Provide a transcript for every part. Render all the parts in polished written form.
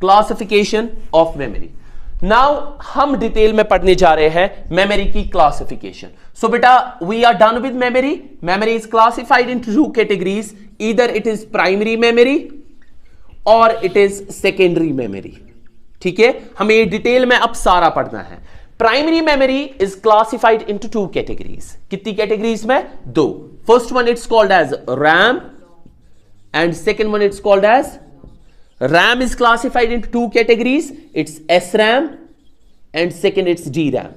Classification of memory. Now हम detail में पढ़ने जा रहे हैं मेमोरी की क्लासिफिकेशन। सो बेटा we are done with memory. Memory is classified into two categories, either it is primary memory और इट इज सेकेंडरी मेमोरी। ठीक है, हमें ये डिटेल में अब सारा पढ़ना है। Primary memory is classified into two categories. कितनी कैटेगरीज में? दो। First one it's called as RAM and second one it's called as RAM is classified into two categories. It's SRAM and second it's DRAM.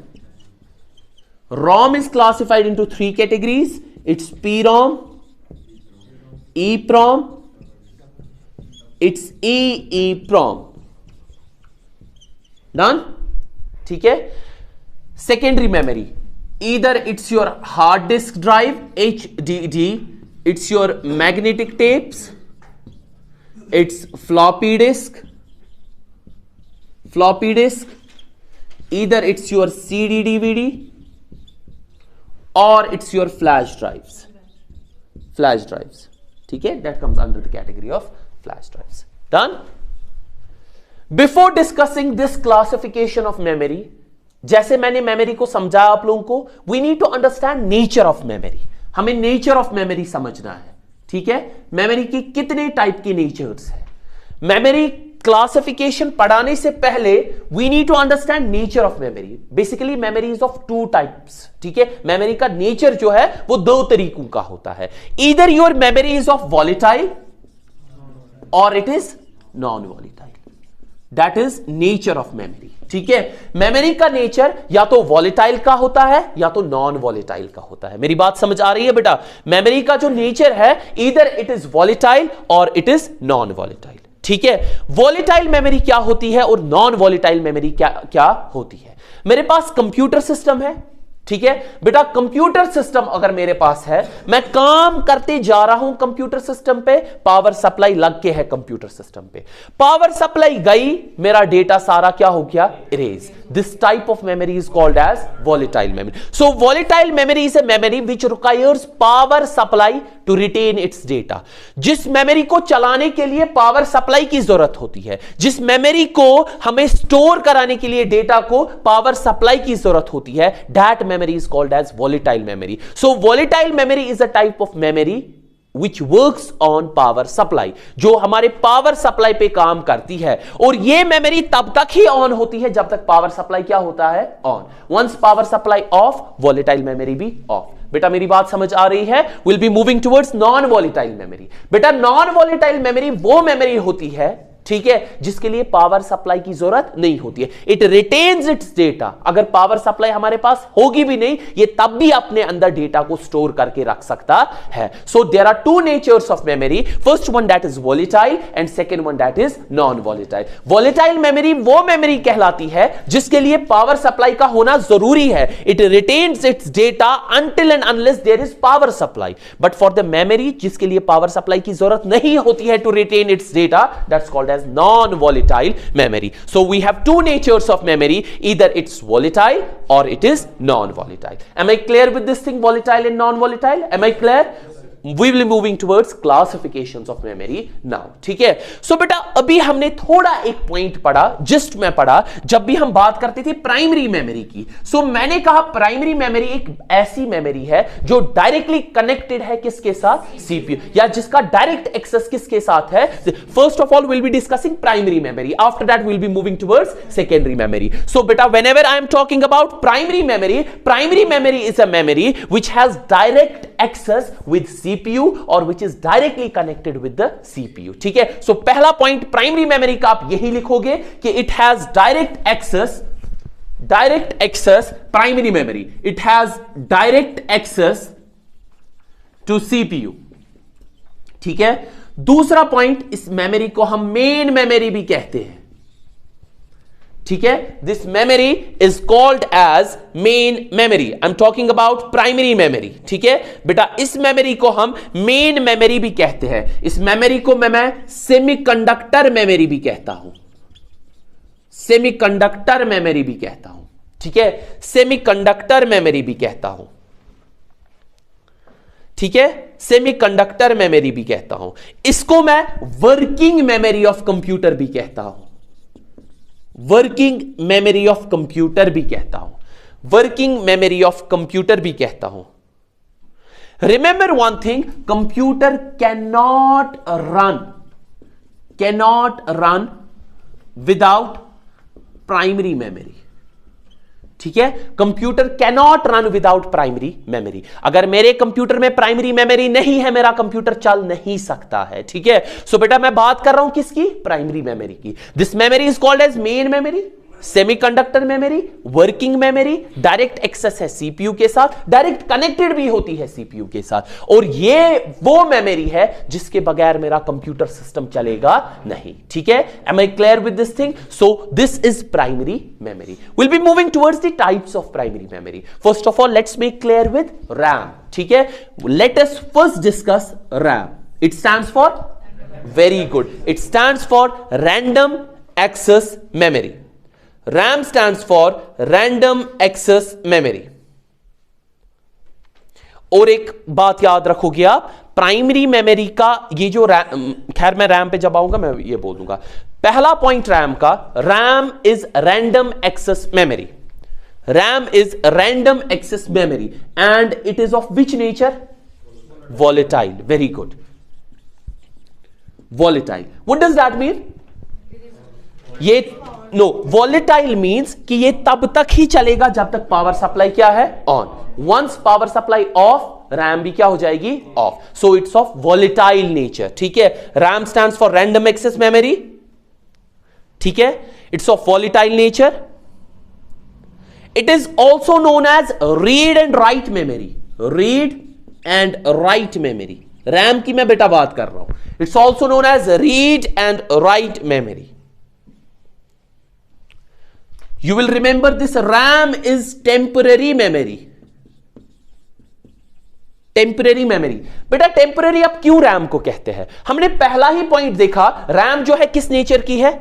ROM is classified into three categories. It's PROM, EPROM, it's EEPROM. Done? ठीक है? Secondary memory. Either it's your hard disk drive, HDD, it's your magnetic tapes, it's floppy disk, either it's your CD DVD or it's your flash drives. ठीक है, that comes under the category of flash drives. Done? Before discussing this classification of memory, जैसे मैंने memory को समझाया आप लोगों को, we need to understand nature of memory. हमें nature of memory समझना है। ठीक है, मेमोरी की कितने टाइप की नेचर्स है। मेमोरी क्लासिफिकेशन पढ़ाने से पहले we need to understand nature of memory. Basically memory is of two types. ठीक है, मेमोरी का नेचर जो है वो दो तरीकों का होता है। Either your memory is of volatile और it is non volatile. That is nature of memory. ठीक है, मेमोरी का नेचर या तो वॉलेटाइल का होता है या तो नॉन वॉलेटाइल का होता है। मेरी बात समझ आ रही है बेटा? मेमोरी का जो नेचर है ईदर इट इज वॉलेटाइल और इट इज नॉन वॉलेटाइल। ठीक है, वॉलेटाइल मेमोरी क्या होती है और नॉन वॉलेटाइल मेमोरी क्या होती है? मेरे पास कंप्यूटर सिस्टम है। ठीक है बेटा, कंप्यूटर सिस्टम अगर मेरे पास है, मैं काम करते जा रहा हूं कंप्यूटर सिस्टम पे, पावर सप्लाई लग के है कंप्यूटर सिस्टम पे, पावर सप्लाई गई, मेरा डेटा सारा क्या हो गया? Erase. This type of memory is called as volatile memory. So volatile memory is a memory which requires power supply to retain its data. जिस मेमोरी को चलाने के लिए पावर सप्लाई की जरूरत होती है, जिस मेमोरी को हमें स्टोर कराने के लिए डेटा को पावर सप्लाई की जरूरत होती है, that memory is called as volatile memory. So volatile memory is a type of memory which works on power supply, जो हमारे पावर सप्लाई पे काम करती है। और ये मेमोरी तब तक ही ऑन होती है जब तक पावर सप्लाई क्या होता है? On. Once power supply off, volatile memory भी ऑफ। बेटा मेरी बात समझ आ रही है? Will be moving towards non volatile memory. बेटा नॉन वॉलेटाइल मेमोरी वो मेमोरी होती है, ठीक है, जिसके लिए पावर सप्लाई की जरूरत नहीं होती है। It retains its data. अगर पावर सप्लाई हमारे पास होगी भी नहीं, ये तब भी अपने अंदर डेटा को स्टोर करके रख सकता है। So there are two natures of memory, first one that is volatile and second one that is non volatile. Volatile memory वो मेमोरी कहलाती है जिसके लिए पावर सप्लाई का होना जरूरी है। It retains its data until and unless there is power supply. But for the memory जिसके लिए पावर सप्लाई की जरूरत नहीं होती है to retain its data, that's called as non-volatile memory. So we have two natures of memory, either it's volatile or it is non-volatile. Am I clear with this thing, volatile and non-volatile? Am I clear? We will be moving towards classifications of memory now. ठीक है, सो बेटा अभी हमने थोड़ा एक point पढ़ा, just में पढ़ा, जब भी हम बात करते थे प्राइमरी मेमोरी की। सो मैंने कहा प्राइमरी मेमोरी एक ऐसी मेमोरी है जो डायरेक्टली कनेक्टेड है किसके साथ? सीपीयू, या जिसका डायरेक्ट एक्सेस किसके साथ है? First of all will be discussing primary memory, after that will be moving towards secondary memory. So बेटा whenever I am talking about primary memory is a memory which has direct access with CPU और which is directly connected with the CPU। ठीक है, सो पहला point primary memory का आप यही लिखोगे कि it has direct access primary memory, it has direct access to CPU। ठीक है, दूसरा पॉइंट, इस मेमोरी को हम मेन मेमोरी भी कहते हैं। ठीक है, this memory is called as main memory. I am talking about primary memory. ठीक है बेटा, इस मेमोरी को हम मेन मेमोरी भी कहते हैं। इस मेमोरी को मैं सेमीकंडक्टर मेमोरी भी कहता हूं, सेमीकंडक्टर मेमोरी भी कहता हूं। ठीक है, सेमीकंडक्टर मेमोरी भी कहता हूं। ठीक है, सेमीकंडक्टर मेमोरी भी कहता हूं। इसको मैं वर्किंग मेमोरी ऑफ कंप्यूटर भी कहता हूं। वर्किंग मेमोरी ऑफ कंप्यूटर भी कहता हूं, वर्किंग मेमोरी ऑफ कंप्यूटर भी कहता हूं। Remember one thing, computer cannot run without primary memory. ठीक है, computer cannot run without primary memory. अगर मेरे कंप्यूटर में प्राइमरी मेमोरी नहीं है, मेरा कंप्यूटर चल नहीं सकता है। ठीक है, सो बेटा मैं बात कर रहा हूं किसकी? प्राइमरी मेमोरी की। This memory is called as main memory, semiconductor memory, working memory. Direct access है सीपीयू के साथ, डायरेक्ट कनेक्टेड भी होती है सीपीयू के साथ, और ये वो मेमोरी है जिसके बगैर मेरा कंप्यूटर सिस्टम चलेगा नहीं। ठीक है, am I clear with this thing? So this is primary memory. Will be moving towards the types of primary memory. First of all let's make clear with RAM. ठीक है, let us first discuss RAM. It stands for, very good, it stands for random access memory. RAM stands for random access memory। और एक बात याद रखोगे आप, primary memory का ये जो खैर मैं रैम पे जब आऊंगा मैं ये बोल दूंगा। पहला पॉइंट रैम का, RAM is random access memory. RAM is random access memory and it is of which nature? Volatile. Very good, volatile. What does that mean? ये नो, वॉलेटाइल मींस कि ये तब तक ही चलेगा जब तक पावर सप्लाई क्या है? On. Once power supply off, RAM भी क्या हो जाएगी? Off. So it's of volatile nature. ठीक है, RAM stands for random access memory. ठीक है, it's of volatile nature. It is also known as read and write memory. Read and write memory, RAM की मैं बेटा बात कर रहा हूं। It's also known as read and write memory. You will remember this RAM is temporary memory। Temporary memory. बेटा temporary अब क्यों रैम को कहते हैं? हमने पहला ही पॉइंट देखा, रैम जो है किस नेचर की है?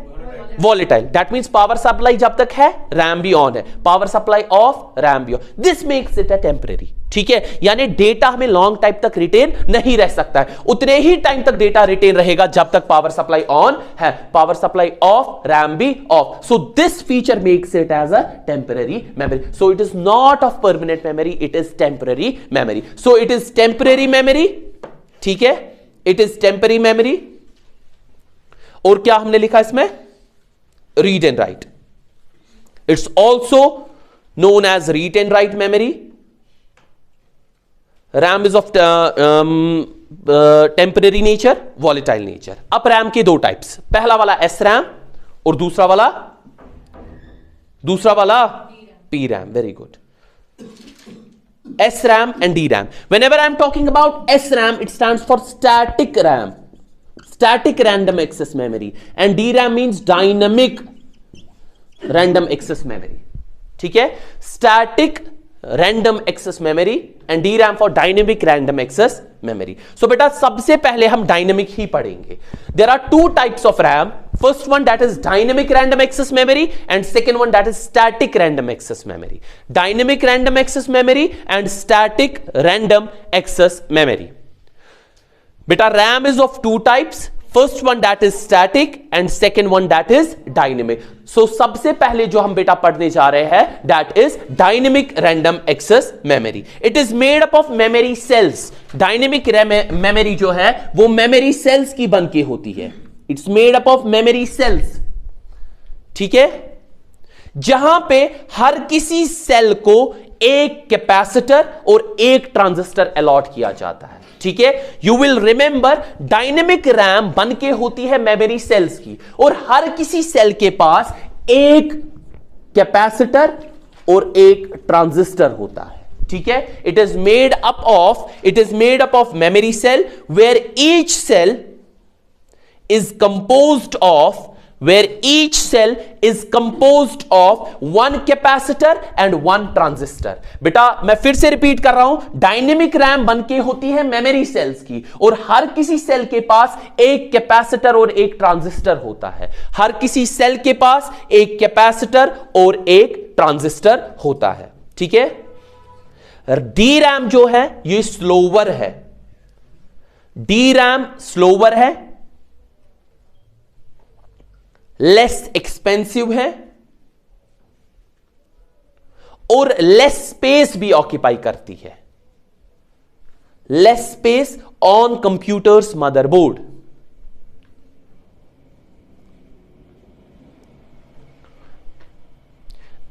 Volatile. That means power supply जब तक है रैम भी ऑन है, पावर सप्लाई ऑफ रैम भी on. This makes it a temporary. ठीक है, यानी डेटा हमें लॉन्ग टाइम तक रिटेन नहीं रह सकता है, उतने ही टाइम तक डेटा रिटेन रहेगा जब तक पावर सप्लाई ऑन है, पावर सप्लाई ऑफ, रैम भी off. So this feature makes it as a temporary memory. So it is not of permanent memory, it is temporary memory. So it is temporary memory. ठीक है, it is temporary memory. और क्या हमने लिखा इसमें? Read and write. It's also known as read and write memory. RAM is of temporary nature, volatile nature. अब RAM के दो टाइप्स, पहला वाला एस रैम और दूसरा वाला P RAM. Very good, S RAM and D RAM. Whenever I'm talking about SRAM, it stands for static RAM, static random access memory, and DRAM means dynamic random access memory। ठीक है, static random access memory and DRAM for dynamic random access memory। So बेटा सबसे पहले हम dynamic ही पढ़ेंगे। There are two types of RAM. First one that is dynamic random access memory and second one that is static random access memory। Dynamic random access memory and static random access memory। बेटा RAM is of two types, first one that is static and second one that is dynamic। So सबसे पहले जो हम बेटा पढ़ने जा रहे हैं that is dynamic random access memory। It is made up of memory cells। Dynamic memory जो है वो memory cells की बन के होती है। It's made up of memory cells। ठीक है, जहां पे हर किसी सेल को एक कैपेसिटर और एक ट्रांजिस्टर अलॉट किया जाता है। ठीक है, you will remember dynamic RAM बन के होती है मेमोरी सेल्स की, और हर किसी सेल के पास एक कैपेसिटर और एक ट्रांजिस्टर होता है। ठीक है, it is made up of memory cell where each cell is composed of one capacitor and one transistor। बेटा मैं फिर से रिपीट कर रहा हूं, डायनेमिक रैम बनके होती है मेमोरी सेल्स की, और हर किसी सेल के पास एक कैपेसिटर और एक ट्रांजिस्टर होता है। हर किसी सेल के पास एक कैपेसिटर और एक ट्रांजिस्टर होता है। ठीक है, डी रैम जो है ये स्लोवर है, डी रैम स्लोवर है, लेस एक्सपेंसिव है और लेस स्पेस भी ऑक्यूपाई करती है, less space on computer's motherboard.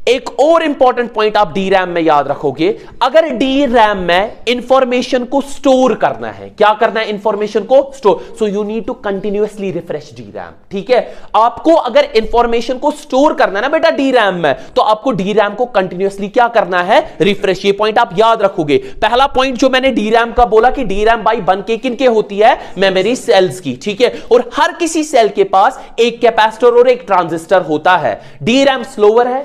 एक और इंपॉर्टेंट पॉइंट आप डी रैम में याद रखोगे, अगर डी रैम में इंफॉर्मेशन को स्टोर करना है, क्या करना है, इंफॉर्मेशन को store, so you need to continuously refresh D RAM. ठीक है, आपको अगर इंफॉर्मेशन को स्टोर करना है ना बेटा डी रैम में, तो आपको डी रैम को कंटिन्यूअसली क्या करना है, रिफ्रेश। ये पॉइंट आप याद रखोगे। पहला पॉइंट जो मैंने डी रैम का बोला कि डी रैम बाई बन के किनके होती है, मेमोरी सेल्स की। ठीक है, और हर किसी सेल के पास एक कैपेसिटर और एक ट्रांजिस्टर होता है। डी रैम स्लोअर है,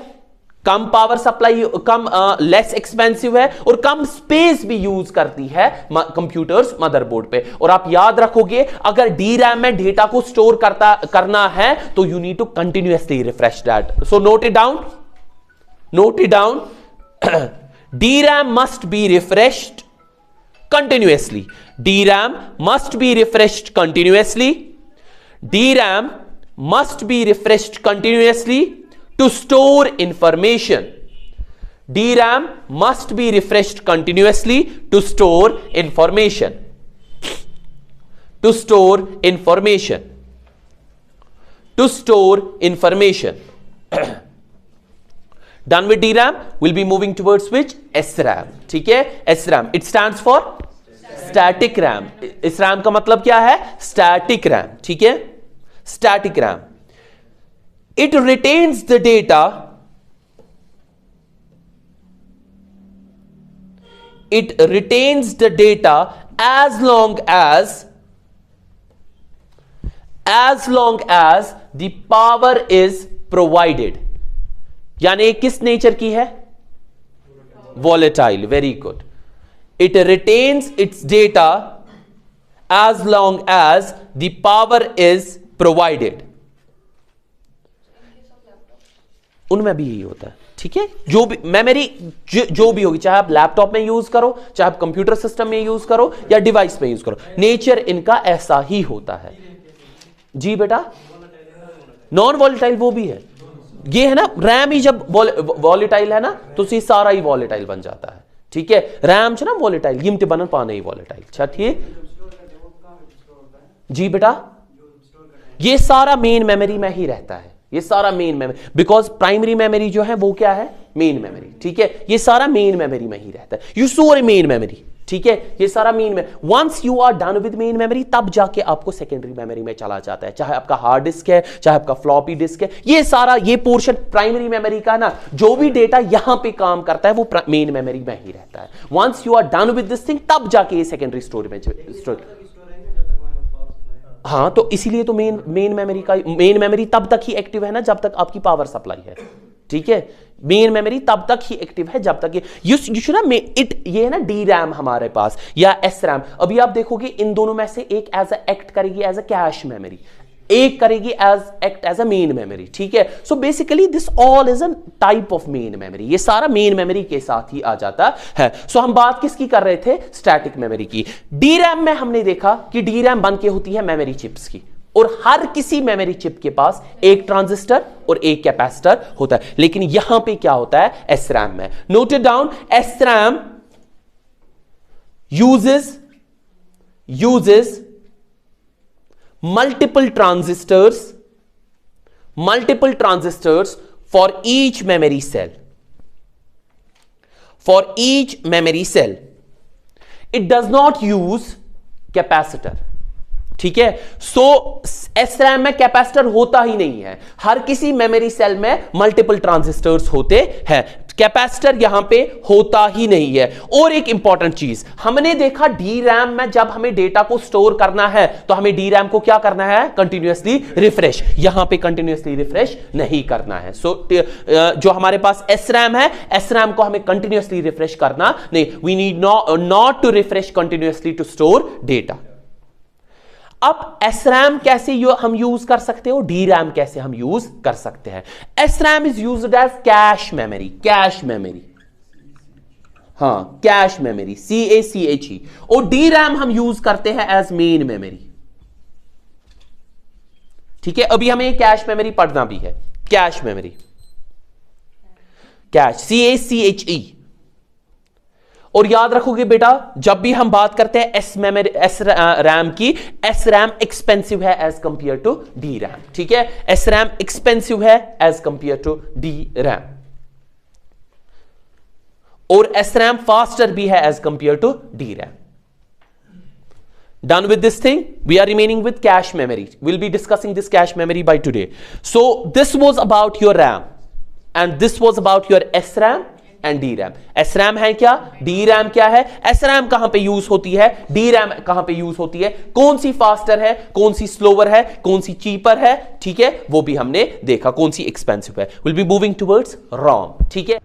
कम पावर सप्लाई, कम लेस एक्सपेंसिव है, और कम स्पेस भी यूज करती है कंप्यूटर्स मदरबोर्ड पे। और आप याद रखोगे अगर डी रैम में डेटा को स्टोर करना है तो you need to continuously refresh that. So note it down, note it down. D RAM must be refreshed continuously, D RAM must be refreshed continuously, D RAM must be refreshed continuously to store information. DRAM must be refreshed continuously to store information. To store information. To store information. Done with DRAM, we'll be moving towards which? SRAM. ठीक है, SRAM. It stands for static RAM. इस RAM का मतलब क्या है? Static RAM. ठीक है, static RAM. It retains the data. It retains the data as long as the power is provided. यानी किस नेचर की है? Volatile. Very good. It retains its data as long as the power is provided. उनमें भी यही होता है। ठीक है, जो भी मेमोरी जो भी होगी, चाहे आप लैपटॉप में यूज करो, चाहे आप कंप्यूटर सिस्टम में यूज करो या डिवाइस में यूज करो, नेचर इनका ऐसा ही होता है। जी बेटा, नॉन वॉलेटाइल वो भी है, ये है ना रैम ही जब वॉलेटाइल है ना तो ये सारा ही वॉलेटाइल बन जाता है। ठीक है, रैम ना वॉलेटाइल यिमते बनन पाने ही वॉलेटाइल। अच्छा ठीक, जी बेटा, ये सारा मेन मेमोरी में ही रहता है, ये सारा main memory, because primary memory जो है वो क्या है, मेन मेमोरी। ठीक है, ये सारा मेन मेमोरी में ही रहता है, यू स्टोर मेन मेमोरी। ठीक है, ये सारा मेन में, once you are done with main memory तब जाके आपको सेकेंडरी मेमोरी में चला जाता है, चाहे आपका हार्ड डिस्क है, चाहे आपका फ्लॉपी डिस्क है, ये सारा ये पोर्शन प्राइमरी मेमोरी का ना, जो भी डेटा यहां पे काम करता है वो मेन मेमोरी में ही रहता है। Once you are done with this thing तब जाके ये सेकेंडरी स्टोरेज में स्टोर। हाँ, तो इसीलिए तो मेन मेमोरी तब तक ही एक्टिव है ना जब तक आपकी पावर सप्लाई है। ठीक है, मेन मेमोरी तब तक ही एक्टिव है जब तक ये है ना डी रैम हमारे पास या एस रैम। अभी आप देखोगे इन दोनों में से एक एज एक्ट करेगी एज अ कैश मेमोरी, एक करेगी act as a main memory. ठीक है, so basically this all is a type of main memory, ये सारा मेन मेमोरी के साथ ही आ जाता है। सो हम बात किसकी कर रहे थे, स्टैटिक मेमोरी की। डी रैम में हमने देखा कि डी रैम बन के होती है मेमोरी चिप्स की, और हर किसी मेमोरी चिप के पास एक ट्रांजिस्टर और एक कैपेसिटर होता है। लेकिन यहां पे क्या होता है एस रैम में, note it down, S RAM uses multiple transistors for each memory cell. For each memory cell, it does not use capacitor. ठीक है, सो SRAM में कैपेसिटर होता ही नहीं है, हर किसी मेमोरी सेल में मल्टीपल ट्रांजिस्टर्स होते हैं, कैपेसिटर यहां पे होता ही नहीं है। और एक इंपॉर्टेंट चीज हमने देखा, डी रैम में जब हमें डेटा को स्टोर करना है तो हमें डी रैम को क्या करना है, कंटिन्यूअसली रिफ्रेश, यहां पे कंटिन्यूअसली रिफ्रेश नहीं करना है। सो जो हमारे पास SRAM है, SRAM को हमें कंटिन्यूअसली रिफ्रेश करना नहीं, we need not to refresh continuously to store data. अब SRAM कैसे हम यूज कर सकते हो, DRAM कैसे हम यूज कर सकते हैं। SRAM is used as cache memory, cache memory, हाँ कैश मेमोरी, CACHE, और DRAM हम यूज करते हैं एज मेन मेमोरी। ठीक है, अभी हमें कैश मेमोरी पढ़ना भी है, कैश मेमोरी। Cash, CACHE। और याद रखोगे बेटा, जब भी हम बात करते हैं एस मेमोरी, एस रैम की, एस रैम एक्सपेंसिव है as compare to D RAM. ठीक है, एस रैम एक्सपेंसिव है as compare to D RAM, और एस रैम फास्टर भी है as compare to D RAM. Done with this thing, we are remaining with cache memory. We'll be discussing this cache memory by today. So this was about your RAM and this was about your SRAM and DRAM. SRAM है क्या, DRAM क्या है, SRAM कहां पे use होती है, DRAM कहां पे यूज होती है, कौन सी फास्टर है, कौन सी स्लोअर है, कौन सी चीपर है, ठीक है, वो भी हमने देखा, कौन सी एक्सपेंसिव है। We'll be moving towards ROM, ठीक है।